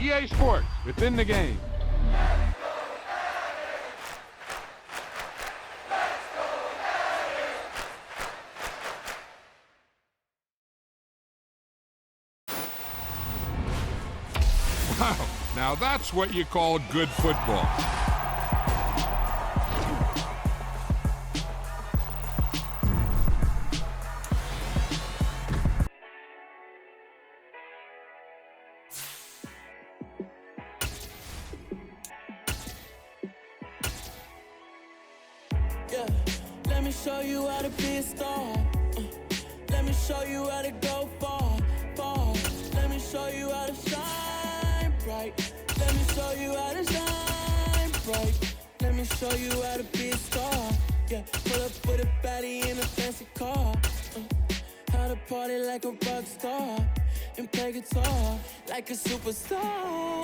EA Sports, within the game. Wow, now that's what you call good football. Yeah, let me show you how to be a star. Let me show you how to go far, far. Let me show you how to shine bright. Let me show you how to shine bright. Let me show you how to be a star. Yeah, pull up with a baddie in a fancy car. How to party like a rock star and play guitar like a superstar.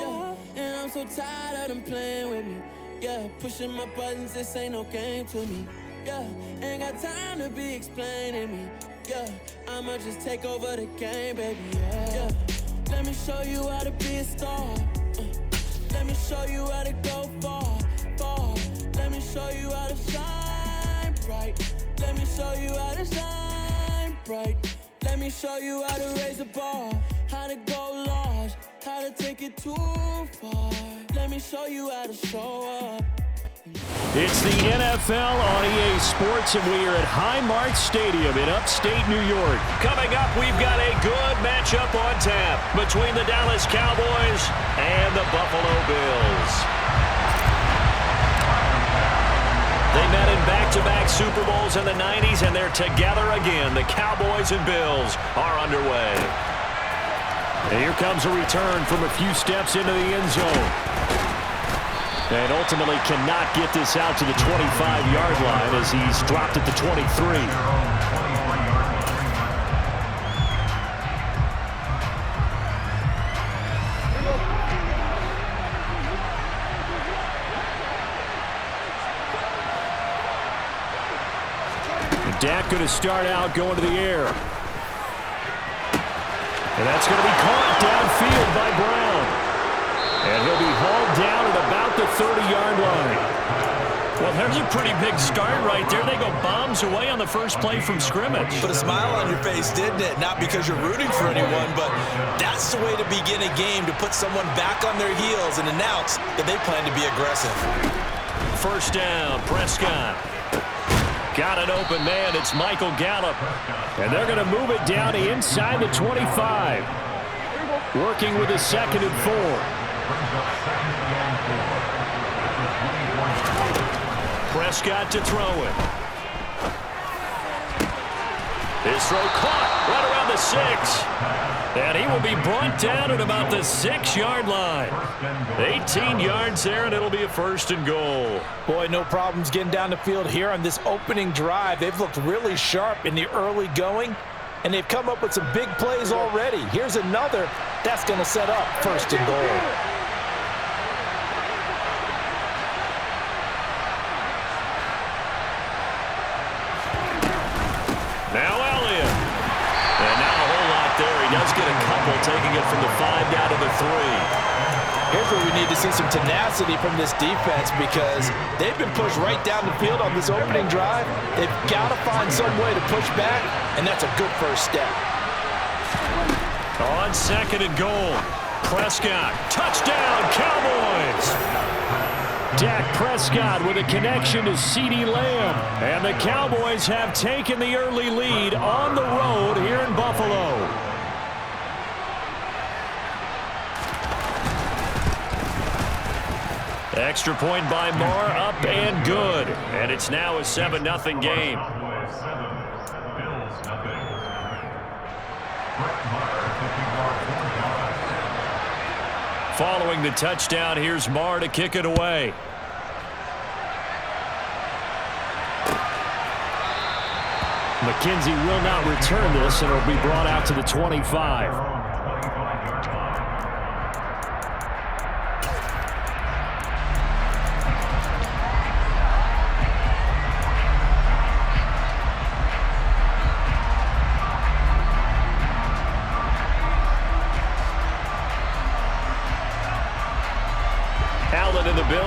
Yeah, and I'm so tired of them playing with me. Yeah, pushing my buttons, this ain't no game to me. Yeah, ain't got time to be explaining me. Yeah, I'ma just take over the game, baby. Yeah, let me show you how to be a star. Let me show you how to go far, far. Let me show you how to shine bright. Let me show you how to shine bright. Let me show you how to raise a bar, how to go large, how to take it too far. Let me show you how to show up. It's the NFL on EA Sports, and we are at Highmark Stadium in upstate New York. Coming up, we've got a good matchup on tap between the Dallas Cowboys and the Buffalo Bills. They met in back-to-back Super Bowls in the 90s, and they're together again. The Cowboys and Bills are underway. And here comes a return from a few steps into the end zone. And ultimately cannot get this out to the 25-yard line as he's dropped at the 23. Dak going to start out going to the air. And that's going to be caught downfield by Brown. And he'll be hauled down at about the 30-yard line. Well, there's a pretty big start right there. They go bombs away on the first play from scrimmage. Put a smile on your face, didn't it? Not because you're rooting for anyone, but that's the way to begin a game, to put someone back on their heels and announce that they plan to be aggressive. First down, Prescott. Got an open man. It's Michael Gallup. And they're going to move it down inside the 25. Working with a 2nd and 4. Prescott to throw it. His throw caught right around the 6. And he will be brought down at about the 6-yard line. 18 yards there, and it'll be a 1st and goal. Boy, no problems getting down the field here on this opening drive. They've looked really sharp in the early going, and they've come up with some big plays already. Here's another that's going to set up 1st and goal. Now Elliott. And now a whole lot there. He does get a couple, taking it from the 5 down to the 3. Here's where we need to see some tenacity from this defense, because they've been pushed right down the field on this opening drive. They've got to find some way to push back, and that's a good first step. On 2nd and goal, Prescott. Touchdown, Cowboys! Dak Prescott with a connection to CeeDee Lamb. And the Cowboys have taken the early lead on the road here in Buffalo. Extra point by Moore, up and good. And it's now a 7-0 game. Following the touchdown, here's Marr to kick it away. McKenzie will not return this, and it'll be brought out to the 25.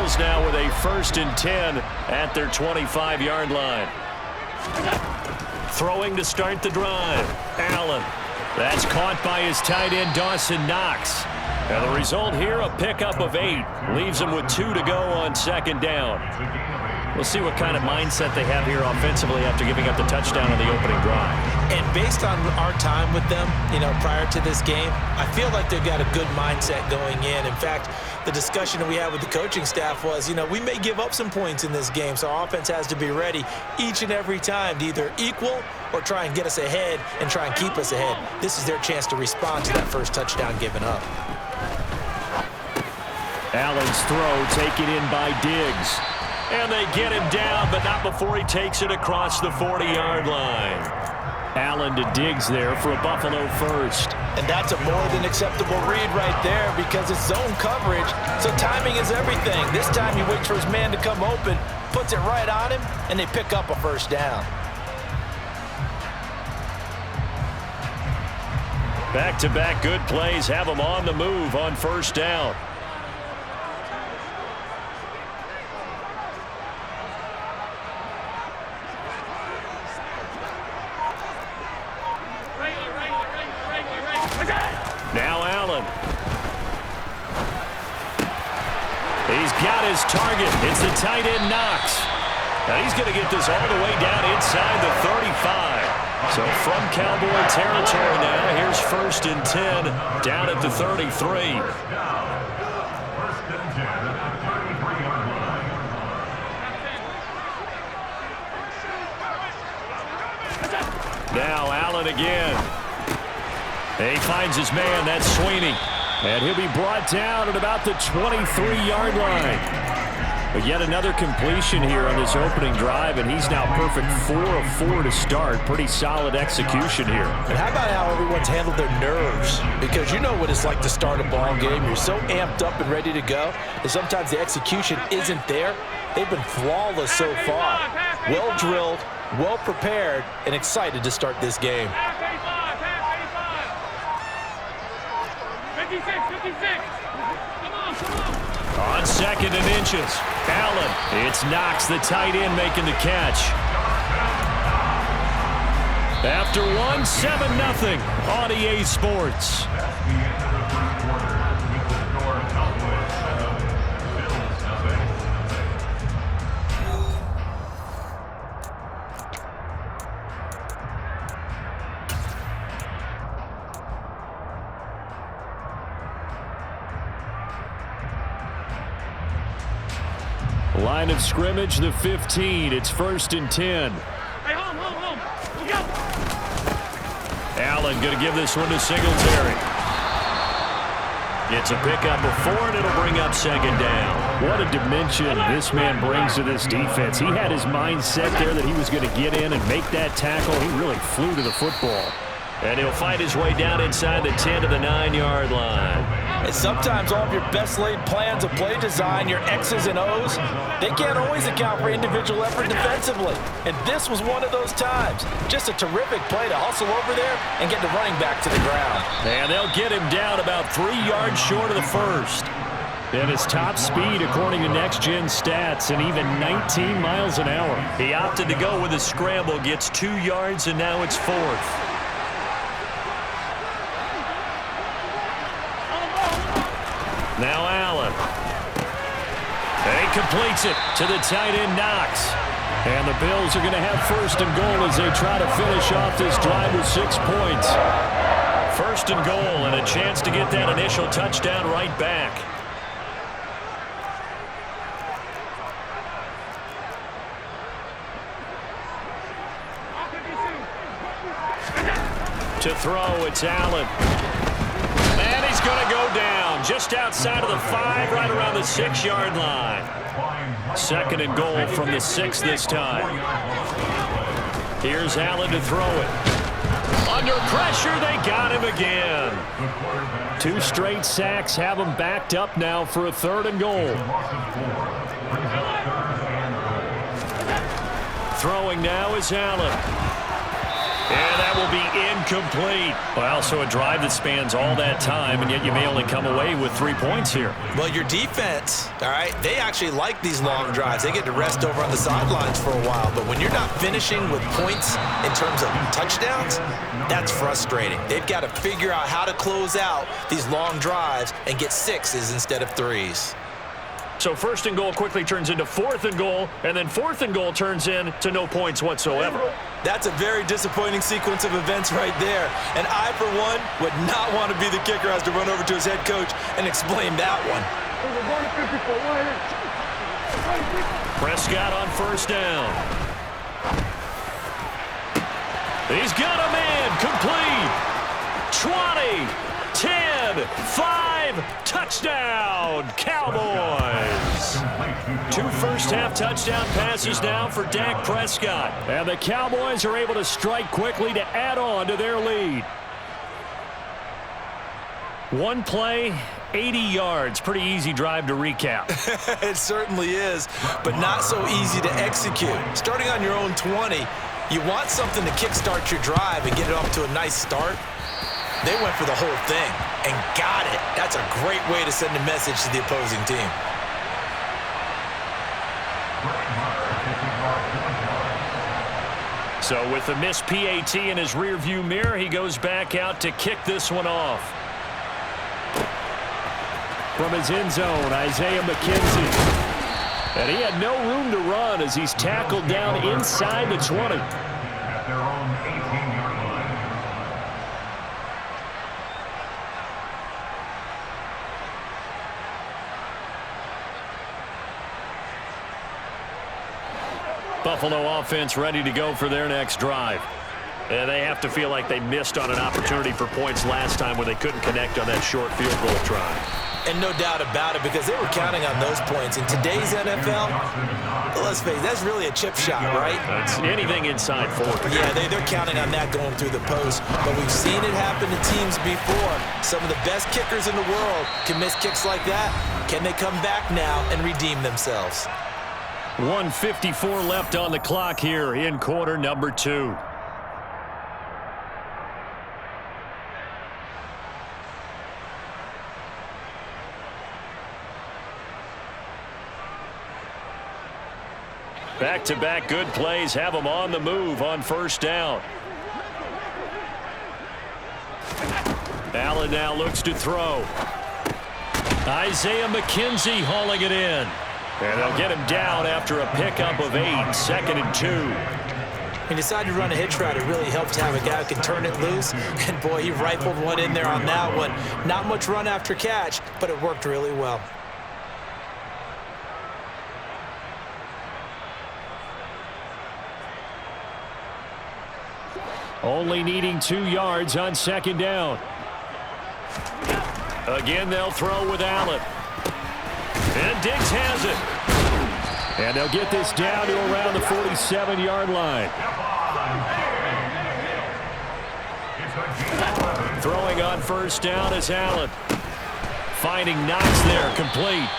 Bills now with a 1st and 10 at their 25-yard line. Throwing to start the drive. Allen. That's caught by his tight end, Dawson Knox. And the result here, a pickup of 8. Leaves him with 2 to go on 2nd down. We'll see what kind of mindset they have here offensively after giving up the touchdown on the opening drive. And based on our time with them, prior to this game, I feel like they've got a good mindset going in. In fact, the discussion that we had with the coaching staff was, we may give up some points in this game, so our offense has to be ready each and every time to either equal or try and get us ahead and try and keep us ahead. This is their chance to respond to that first touchdown given up. Allen's throw taken in by Diggs. And they get him down, but not before he takes it across the 40-yard line. Allen to Diggs there for a Buffalo first. And that's a more than acceptable read right there because it's zone coverage, so timing is everything. This time he waits for his man to come open, puts it right on him, and they pick up a 1st down. Back-to-back good plays have him on the move on 1st down. Now Allen. He's got his target. It's the tight end Knox. Now he's going to get this all the way down inside the 35. So from Cowboy territory now, here's 1st and 10 down at the 33. Now Allen again. He finds his man, that's Sweeney. And he'll be brought down at about the 23-yard line. But yet another completion here on this opening drive, and he's now perfect 4 of 4 to start. Pretty solid execution here. And how about how everyone's handled their nerves? Because you know what it's like to start a ball game. You're so amped up and ready to go, and sometimes the execution isn't there. They've been flawless so far. Well drilled, well prepared, and excited to start this game. 56. Come on. On 2nd and inches. Allen. It's Knox, the tight end, making the catch. After 7-0 on EA Sports. Line of scrimmage, the 15. It's 1st and 10. Hey, home. Let's go. Allen going to give this one to Singletary. It's a pickup of 4, and it'll bring up 2nd down. What a dimension this man brings to this defense. He had his mindset there that he was going to get in and make that tackle. He really flew to the football. And he'll fight his way down inside the 10 to the 9-yard line. And sometimes all of your best laid plans of play design, your X's and O's, they can't always account for individual effort defensively. And this was one of those times. Just a terrific play to hustle over there and get the running back to the ground. And they'll get him down about 3 yards short of the first. And his top speed, according to Next Gen Stats, and even 19 miles an hour. He opted to go with a scramble, gets 2 yards, and now it's 4th. Now Allen. And he completes it to the tight end Knox. And the Bills are going to have 1st and goal as they try to finish off this drive with 6 points. 1st and goal and a chance to get that initial touchdown right back. To throw, it's Allen. And he's going to go down just outside of the 5, right around the 6-yard line. 2nd and goal from the 6 this time. Here's Allen to throw it. Under pressure, they got him again. 2 straight sacks have him backed up now for a 3rd and goal. Throwing now is Allen. And that will be incomplete. Well, so a drive that spans all that time, and yet you may only come away with 3 points here. Well, your defense, all right, they actually like these long drives. They get to rest over on the sidelines for a while. But when you're not finishing with points in terms of touchdowns, that's frustrating. They've got to figure out how to close out these long drives and get 6s instead of 3s. So 1st and goal quickly turns into 4th and goal, and then 4th and goal turns into no points whatsoever. That's a very disappointing sequence of events right there. And I, for one, would not want to be the kicker as to run over to his head coach and explain that one. Prescott on 1st down. He's got a man complete. 20, 10, 5, touchdown, Cowboys. 2 first-half touchdown passes now for Dak Prescott. And the Cowboys are able to strike quickly to add on to their lead. One play, 80 yards. Pretty easy drive to recap. It certainly is, but not so easy to execute. Starting on your own 20, you want something to kickstart your drive and get it off to a nice start. They went for the whole thing and got it. That's a great way to send a message to the opposing team. So with the missed PAT in his rearview mirror, he goes back out to kick this one off. From his end zone, Isaiah McKenzie. And he had no room to run as he's tackled down inside the 20. Buffalo offense ready to go for their next drive. And they have to feel like they missed on an opportunity for points last time when they couldn't connect on that short field goal try. And no doubt about it, because they were counting on those points. In today's NFL, let's face it, that's really a chip shot, right? It's anything inside 40. Yeah, they're counting on that going through the post. But we've seen it happen to teams before. Some of the best kickers in the world can miss kicks like that. Can they come back now and redeem themselves? 1:54 left on the clock here in quarter number 2. Back-to-back good plays have them on the move on 1st down. Allen now looks to throw. Isaiah McKenzie hauling it in. And they'll get him down after a pickup of 8, 2nd and 2. He decided to run a hitch route. It really helped to have a guy who can turn it loose. And, boy, he rifled one in there on that one. Not much run after catch, but it worked really well. Only needing 2 yards on 2nd down. Again, they'll throw with Allen. And Diggs has it. And they'll get this down to around the 47-yard line. Throwing on 1st down is Allen. Finding Knox there, complete.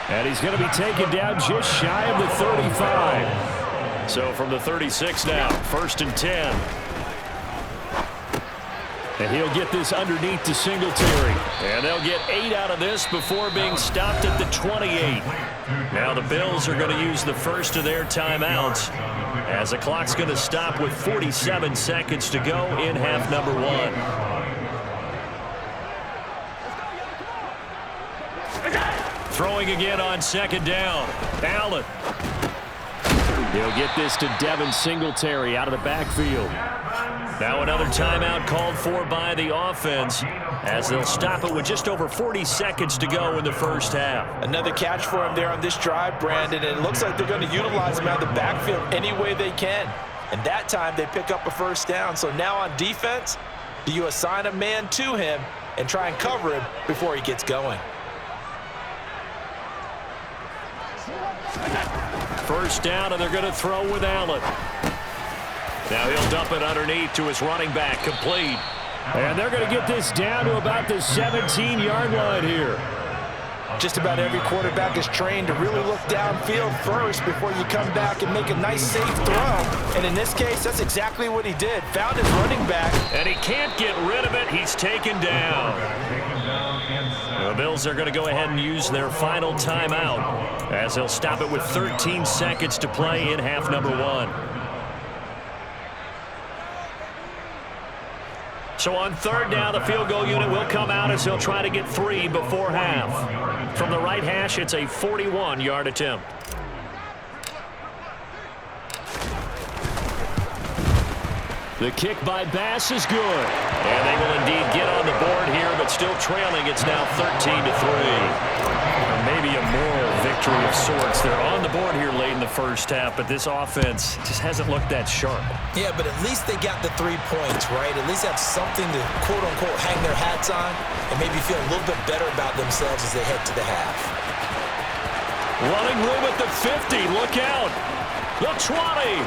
And he's going to be taken down just shy of the 35. So from the 36 now, 1st and 10. And he'll get this underneath to Singletary. And they'll get 8 out of this before being stopped at the 28. Now the Bills are going to use the first of their timeouts as the clock's going to stop with 47 seconds to go in half number 1. Throwing again on 2nd down. Allen. He'll get this to Devin Singletary out of the backfield. Now another timeout called for by the offense as they'll stop it with just over 40 seconds to go in the 1st half. Another catch for him there on this drive, Brandon, and it looks like they're going to utilize him out of the backfield any way they can. And that time they pick up a 1st down. So now on defense, do you assign a man to him and try and cover him before he gets going? 1st down, and they're going to throw with Allen. Now he'll dump it underneath to his running back, complete. And they're going to get this down to about the 17-yard line here. Just about every quarterback is trained to really look downfield first before you come back and make a nice, safe throw. And in this case, that's exactly what he did. Found his running back. And he can't get rid of it. He's taken down. The Bills are going to go ahead and use their final timeout as they'll stop it with 13 seconds to play in half number 1. So on third down, the field goal unit will come out as they'll try to get 3 before half. From the right hash, it's a 41-yard attempt. The kick by Bass is good. And they will indeed get on the board here, but still trailing. It's now 13-3. Maybe a moral victory of sorts. They're on the board here late in the first half, but this offense just hasn't looked that sharp. Yeah, but at least they got the 3 points, right? At least have something to, quote-unquote, hang their hats on and maybe feel a little bit better about themselves as they head to the half. Running room at the 50. Look out. The 20.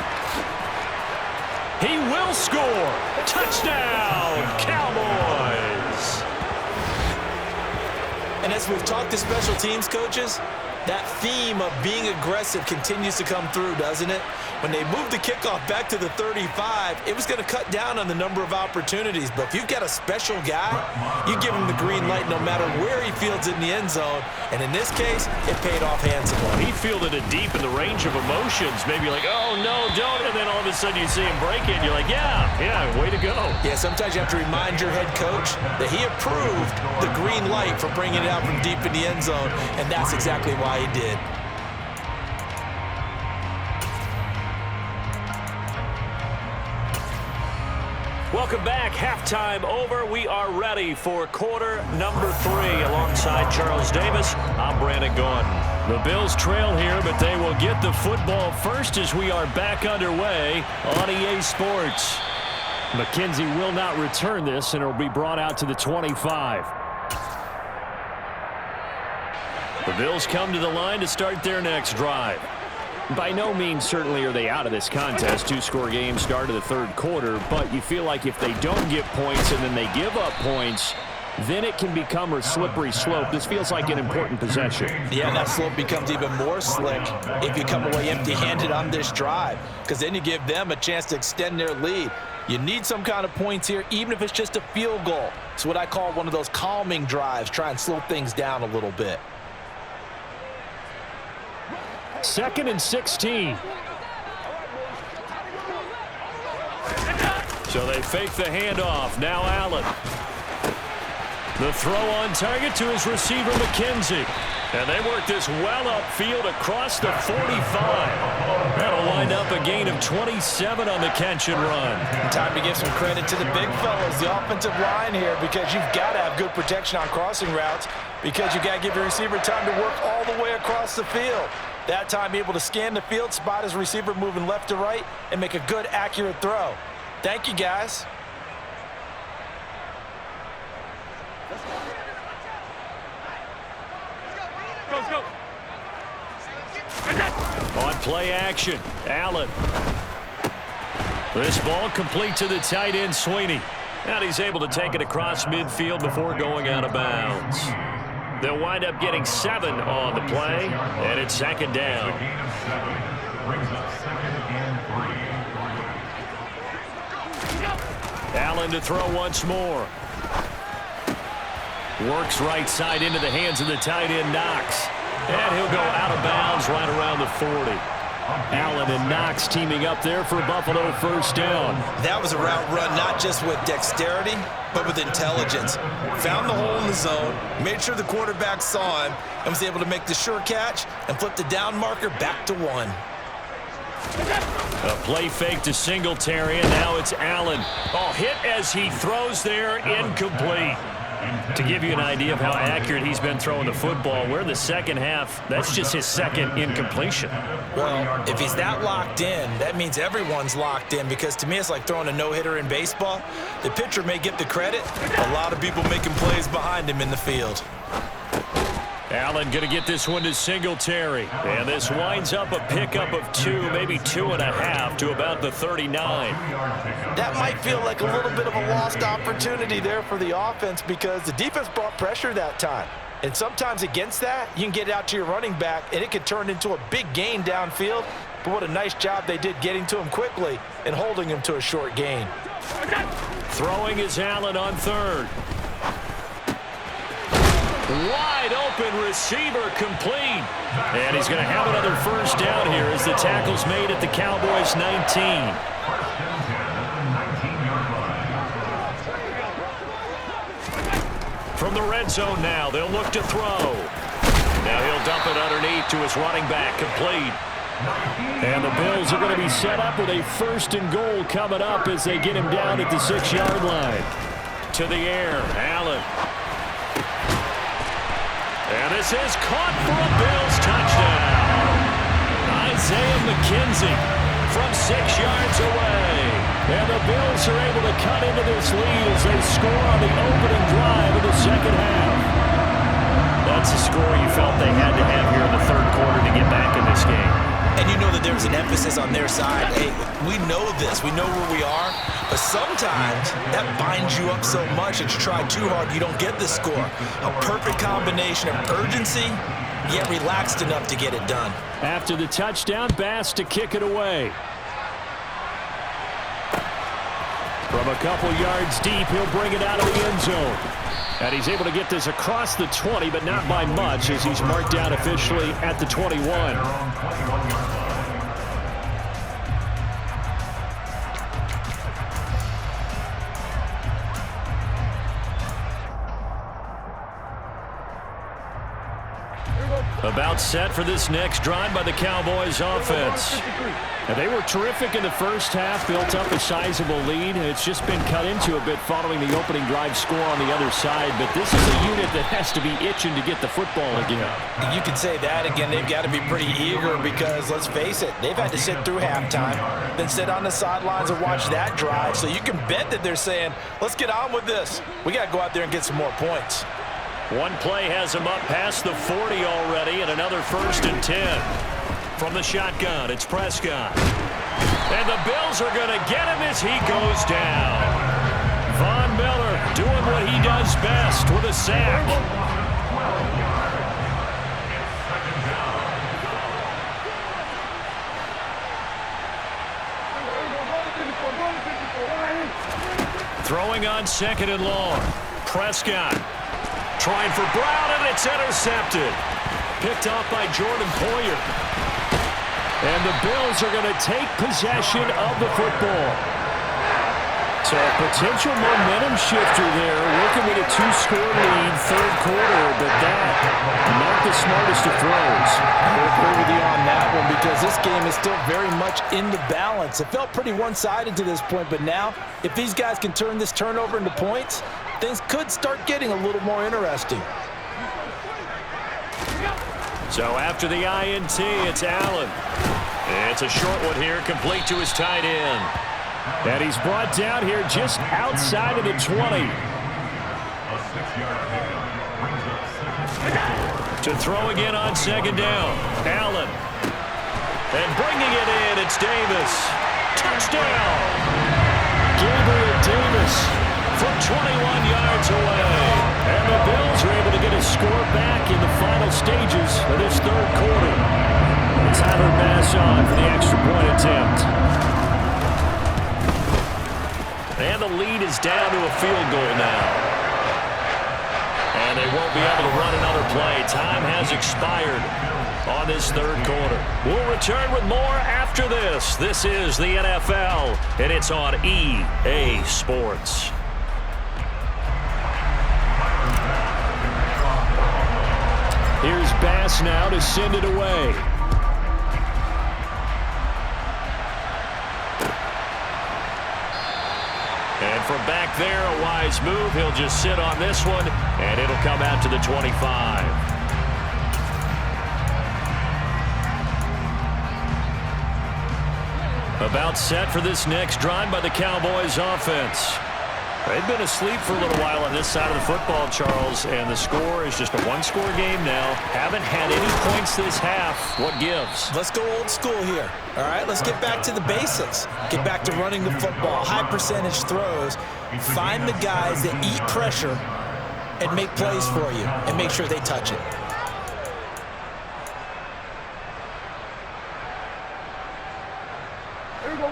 He will score. Touchdown, Cowboys. And as we've talked to special teams coaches, that theme of being aggressive continues to come through, doesn't it? When they moved the kickoff back to the 35, it was going to cut down on the number of opportunities. But if you've got a special guy, you give him the green light no matter where he fields it in the end zone. And in this case, it paid off handsomely. He fielded it deep in the range of emotions. Maybe like, oh, no, don't. And then all of a sudden you see him break it. And you're like, yeah, way to go. Yeah, sometimes you have to remind your head coach that he approved the green light for bringing it out from deep in the end zone. And that's exactly why he did. Welcome back. Halftime over. We are ready for quarter number 3. Alongside Charles Davis, I'm Brandon Gaudin. The Bills trail here, but they will get the football first as we are back underway on EA Sports. McKenzie will not return this, and it will be brought out to the 25. The Bills come to the line to start their next drive. By no means certainly are they out of this contest. 2-score game start of the third quarter, but you feel like if they don't get points and then they give up points, then it can become a slippery slope. This feels like an important possession. Yeah, that slope becomes even more slick if you come away empty-handed on this drive, because then you give them a chance to extend their lead. You need some kind of points here, even if it's just a field goal. It's what I call one of those calming drives, try and slow things down a little bit. 2nd and 16. So they fake the handoff. Now Allen. The throw on target to his receiver, McKenzie. And they work this well upfield across the 45. That'll wind up a gain of 27 on the catch and run. Time to give some credit to the big fellas, the offensive line here, because you've got to have good protection on crossing routes, because you've got to give your receiver time to work all the way across the field. That time able to scan the field, spot his receiver moving left to right, and make a good, accurate throw. Thank you, guys. Go. On play action, Allen. This ball complete to the tight end, Sweeney. And he's able to take it across midfield before going out of bounds. They'll wind up getting 7 on the play, and it's 2nd down. Allen to throw once more. Works right side into the hands of the tight end, Knox. And he'll go out of bounds right around the 40. Allen and Knox teaming up there for Buffalo first down. That was a route run not just with dexterity, but with intelligence. Found the hole in the zone, made sure the quarterback saw him, and was able to make the sure catch and flip the down marker back to 1. A play fake to Singletary, and now it's Allen. Oh, hit as he throws there, incomplete. To give you an idea of how accurate he's been throwing the football, we're in the second half. That's just his 2nd incompletion. Well, if he's that locked in, that means everyone's locked in, because to me it's like throwing a no-hitter in baseball. The pitcher may get the credit, a lot of people making plays behind him in the field. Allen going to get this one to Singletary. And this winds up a pickup of 2, maybe 2.5 to about the 39. That might feel like a little bit of a lost opportunity there for the offense, because the defense brought pressure that time. And sometimes against that, you can get it out to your running back, and it could turn into a big gain downfield. But what a nice job they did getting to him quickly and holding him to a short gain. Throwing is Allen on third. Wide open receiver complete. And he's going to have another first down here as the tackle's made at the Cowboys' 19. From the red zone now, they'll look to throw. Now he'll dump it underneath to his running back, complete. And the Bills are going to be set up with a 1st and goal coming up as they get him down at the 6-yard line. To the air, Allen. And this is caught for a Bills touchdown. Isaiah McKenzie from 6 yards away. And the Bills are able to cut into this lead as they score on the opening drive of the second half. That's a score you felt they had to have here in the third quarter to get back in this game. And you know that there's an emphasis on their side. Hey, we know this. We know where we are. But sometimes that binds you up so much that you try too hard, you don't get the score. A perfect combination of urgency, yet relaxed enough to get it done. After the touchdown, Bass to kick it away. From a couple yards deep, he'll bring it out of the end zone. And he's able to get this across the 20, but not by much, as he's marked down officially at the 21. About set for this next drive by the Cowboys offense. And they were terrific in the first half, built up a sizable lead. It's just been cut into a bit following the opening drive score on the other side. But this is a unit that has to be itching to get the football again. You could say that again. They've got to be pretty eager because, let's face it, they've had to sit through halftime, then sit on the sidelines and watch that drive. So you can bet that they're saying, let's get on with this. We got to go out there and get some more points. One play has him up past the 40 already, and another 1st and 10. From the shotgun, it's Prescott. And the Bills are going to get him as he goes down. Von Miller doing what he does best with a sack. Throwing on 2nd and long. Prescott. Trying for Brown, and it's intercepted. Picked off by Jordan Poyer. And the Bills are going to take possession of the football. So a potential momentum shifter there, working with a 2-score lead, third quarter, but that, not the smartest of throws. I agree with you on that one because this game is still very much in the balance. It felt pretty one-sided to this point, but now, if these guys can turn this turnover into points, things could start getting a little more interesting. So after the INT, it's Allen. It's a short one here, complete to his tight end. And he's brought down here just outside of the 20. To throw again on 2nd down. Allen. And bringing it in, it's Davis. Touchdown! Gabriel Davis from 21 yards away. And the Bills are able to get a score back in the final stages of this third quarter. Tyler Bass on for the extra point attempt. And the lead is down to a field goal now. And they won't be able to run another play. Time has expired on this third quarter. We'll return with more after this. This is the NFL, and it's on EA Sports. Here's Bass now to send it away. And from back there, a wise move. He'll just sit on this one, and it'll come out to the 25. About set for this next drive by the Cowboys offense. They've been asleep for a little while on this side of the football, Charles, and the score is just a one-score game now. Haven't had any points this half. What gives? Let's go old school here. All right, let's get back to the basics. Get back to running the football, high percentage throws. Find the guys that eat pressure and make plays for you and make sure they touch it. There you go.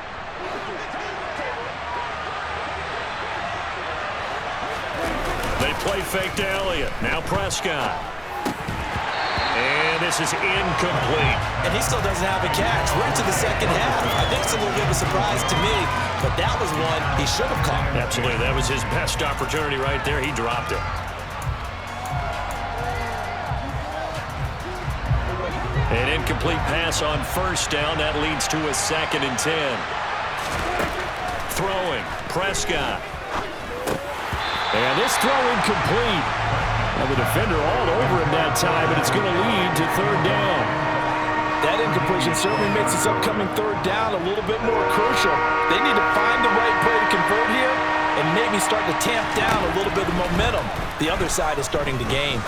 They play fake to Elliott. Now Prescott. And this is incomplete. And he still doesn't have a catch. We're into the second half. I think it's a little bit of a surprise to me, but that was one he should have caught. Absolutely. That was his best opportunity right there. He dropped it. An incomplete pass on first down. That leads to a 2nd and 10. Throwing. Prescott. And this throw incomplete. Now the defender all over him that time, but it's going to lead to 3rd down. That incompletion certainly makes this upcoming 3rd down a little bit more crucial. They need to find the right play to convert here and maybe start to tamp down a little bit of momentum. The other side is starting to gain.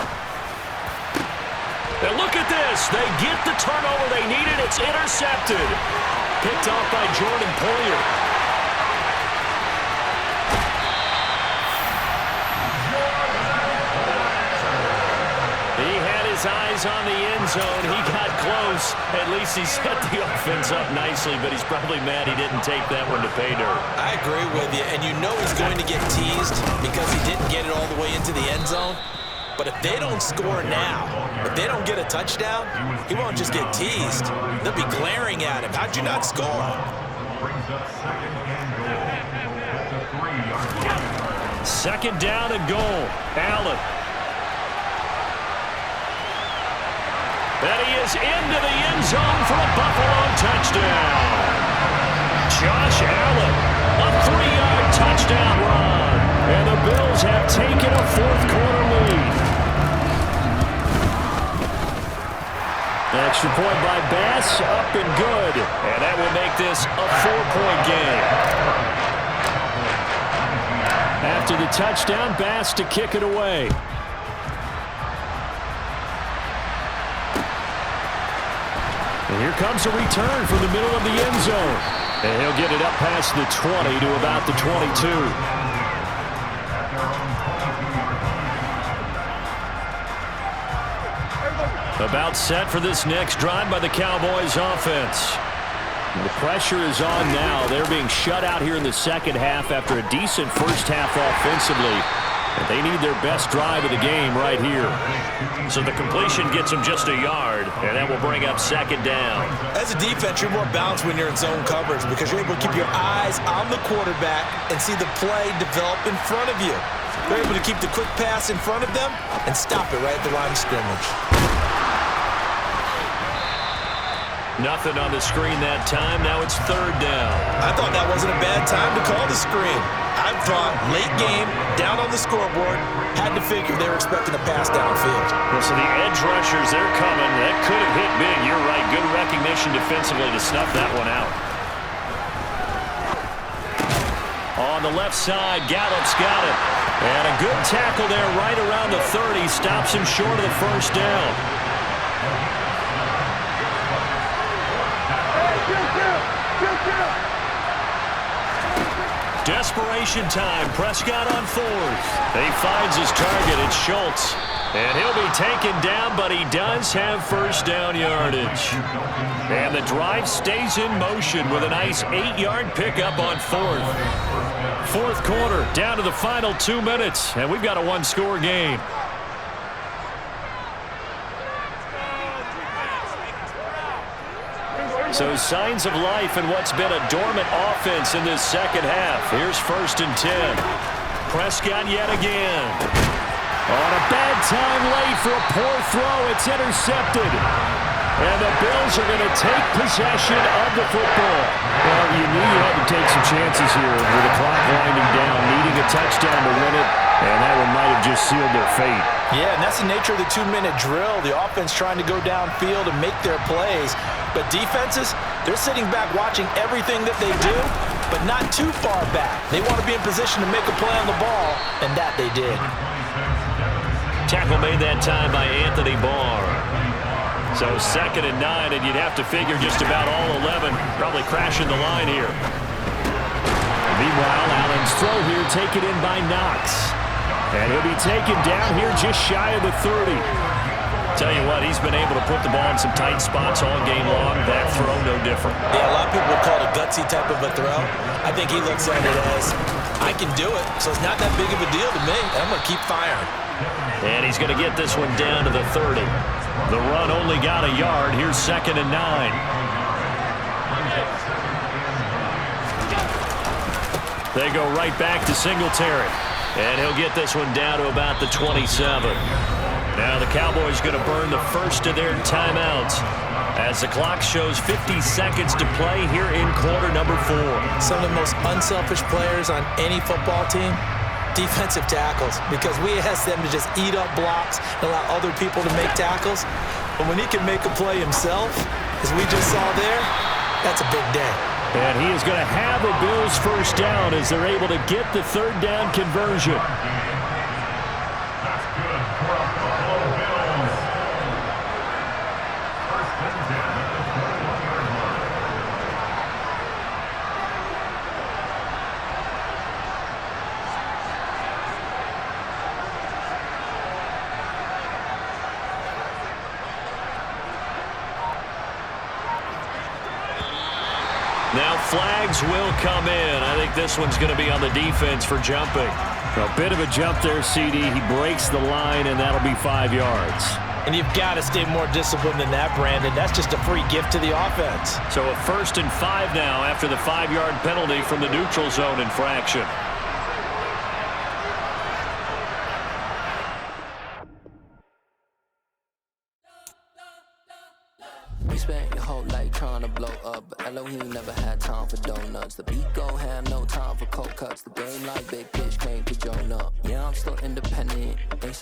And look at this. They get the turnover they needed. It's intercepted. Picked off by Jordan Poyer. He had his eyes on the end zone. He got close. At least he set the offense up nicely, but he's probably mad he didn't take that one to pay dirt. I agree with you, and you know he's going to get teased because he didn't get it all the way into the end zone. But if they don't score now, if they don't get a touchdown, he won't just get teased. They'll be glaring at him. How'd you not score? Second down and goal. Allen. And he is into the end zone for a Buffalo touchdown. Josh Allen, a 3-yard touchdown run. And the Bills have taken a 4th-quarter lead. Extra point by Bass, up and good. And that will make this a 4-point game. After the touchdown, Bass to kick it away. And here comes a return from the middle of the end zone. And he'll get it up past the 20 to about the 22. About set for this next drive by the Cowboys offense. The pressure is on now. They're being shut out here in the second half after a decent first half offensively. And they need their best drive of the game right here. So the completion gets them just a yard, and that will bring up 2nd down. As a defense, you're more balanced when you're in zone coverage because you're able to keep your eyes on the quarterback and see the play develop in front of you. They're able to keep the quick pass in front of them and stop it right at the line of scrimmage. Nothing on the screen that time. Now it's 3rd down. I thought that wasn't a bad time to call the screen. I thought late game, down on the scoreboard, had to figure they were expecting a pass downfield. Well, so the edge rushers, they're coming. That could have hit big. You're right. Good recognition defensively to snuff that one out. On the left side, Gallup's got it. And a good tackle there right around the 30. Stops him short of the first down. Desperation time. Prescott on 4th. He finds his target. It's Schultz. And he'll be taken down, but he does have first down yardage. And the drive stays in motion with a nice 8-yard pickup on 4th. 4th quarter, down to the final 2 minutes, and we've got a 1-score game. So signs of life in what's been a dormant offense in this second half. Here's 1st and 10. Prescott yet again. On a bad time late for a poor throw. It's intercepted. And the Bills are going to take possession of the football. Well, you knew you had to take some chances here with the clock winding down, needing a touchdown to win it, and that one might have just sealed their fate. Yeah, and that's the nature of the 2-minute drill. The offense trying to go downfield and make their plays. But defenses, they're sitting back watching everything that they do, but not too far back. They want to be in position to make a play on the ball, and that they did. Tackle made that time by Anthony Barr. So 2nd and 9, and you'd have to figure just about all 11 probably crashing the line here. Meanwhile, Allen's throw here taken in by Knox. And he'll be taken down here just shy of the 30. Tell you what, he's been able to put the ball in some tight spots all game long. That throw, no different. Yeah, a lot of people would call it a gutsy type of a throw. I think he looks at it as, I can do it, so it's not that big of a deal to me. I'm going to keep firing. And he's going to get this one down to the 30. The run only got a yard. Here's 2nd and 9. They go right back to Singletary. And he'll get this one down to about the 27. Now the Cowboys going to burn the first of their timeouts as the clock shows 50 seconds to play here in quarter number 4. Some of the most unselfish players on any football team, defensive tackles, because we ask them to just eat up blocks and allow other people to make tackles. But when he can make a play himself, as we just saw there, that's a big day. And he is going to have a Bills first down as they're able to get the 3rd down conversion. Now flags will come in. I think this one's going to be on the defense for jumping. A bit of a jump there, CD. He breaks the line, and that'll be 5 yards. And you've got to stay more disciplined than that, Brandon. That's just a free gift to the offense. So a 1st and 5 now after the 5-yard penalty from the neutral zone infraction. Spent your whole life trying to blow up, but Elohim never had time for donuts. The beat gon' have no time for cold cuts. The game like big pitch came to Jonah. Yeah, I'm still independent.